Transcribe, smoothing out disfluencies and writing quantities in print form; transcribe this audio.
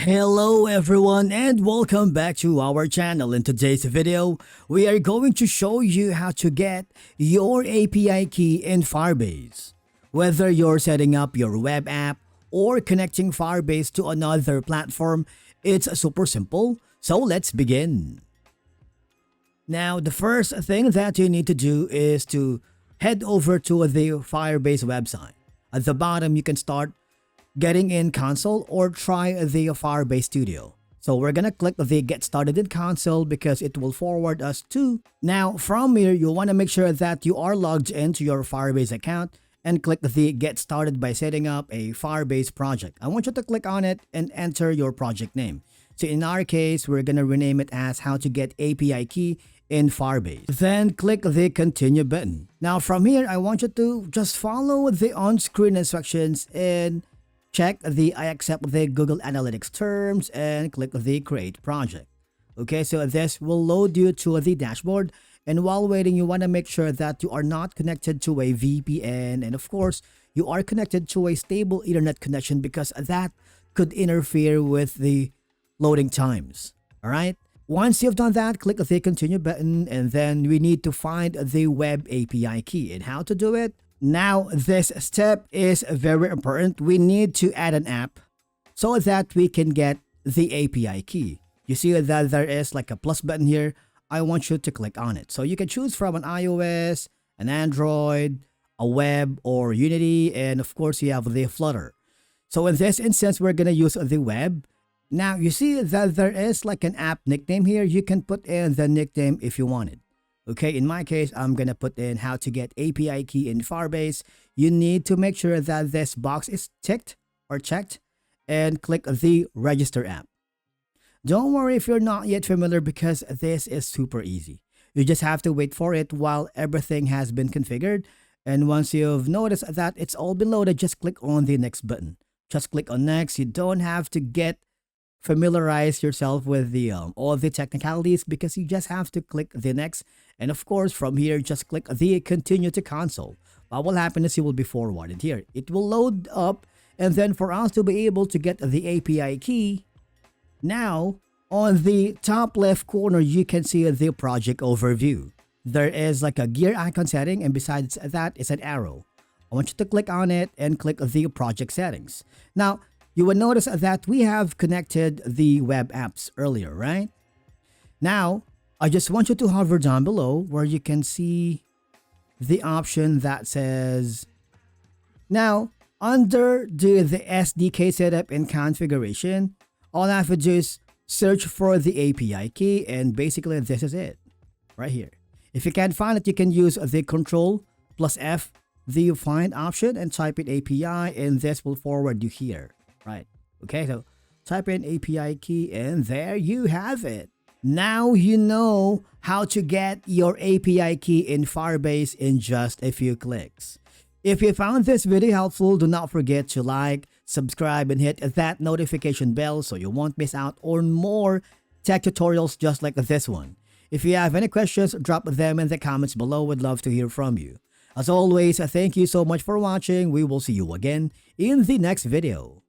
Hello everyone and welcome back to our channel. In today's video, we are going to show you how to get your API key in Firebase. Whether you're setting up your web app or connecting Firebase to another platform, it's super simple. So let's begin. Now, the first thing that you need to do is to head over to the Firebase website. At the bottom, you can start getting in console or try the Firebase Studio. So we're gonna click the get started in console because it will forward us to. Now from here, you want to make sure that you are logged into your Firebase account and click the get started by setting up a Firebase project. I want you to click on it and enter your project name. So in our case, we're gonna rename it as how to get API key in Firebase. Then click the continue button. Now from here, I want you to just follow the on-screen instructions and check the I accept the Google Analytics terms and click the create project. Okay, so this will load you to the dashboard, and while waiting, you want to make sure that you are not connected to a VPN, and of course you are connected to a stable internet connection because that could interfere with the loading times. All right, once you've done that, click the continue button, and then we need to find the web API key. And how to do it? Now, this step is very important. We need to add an app so that we can get the API key. You see that there is like a plus button here. I want you to click on it. So you can choose from an iOS, an Android, a web, or Unity, and of course you have the Flutter. So in this instance, we're going to use the web. Now, you see that there is like an app nickname here. You can put in the nickname if you wanted. Okay, in my case, I'm going to put in how to get API key in Firebase. You need to make sure that this box is ticked or checked and click the register app. Don't worry if you're not yet familiar because this is super easy. You just have to wait for it while everything has been configured. And once you've noticed that it's all been loaded, just click on the next button. Just click on next. You don't have to familiarize yourself with the all the technicalities because you just have to click the next, and of course from here just click the continue to console. What will happen is you will be forwarded here. It will load up, and then for us to be able to get the API key, now on the top left corner you can see the project overview. There is like a gear icon setting, and besides that is an arrow. I want you to click on it and click the project settings. Now you will notice that we have connected the web apps earlier, right? Now, I just want you to hover down below where you can see the option that says, now, under the SDK setup and configuration, all I have to do is search for the API key, and basically this is it, right here. If you can't find it, you can use the Control plus F, the find option, and type in API, and this will forward you here. Right. Okay, so type in API key and there you have it. Now you know how to get your API key in Firebase in just a few clicks. If you found this video helpful, do not forget to like, subscribe, and hit that notification bell so you won't miss out on more tech tutorials just like this one. If you have any questions, drop them in the comments below. Would love to hear from you. As always, thank you so much for watching. We will see you again in the next video.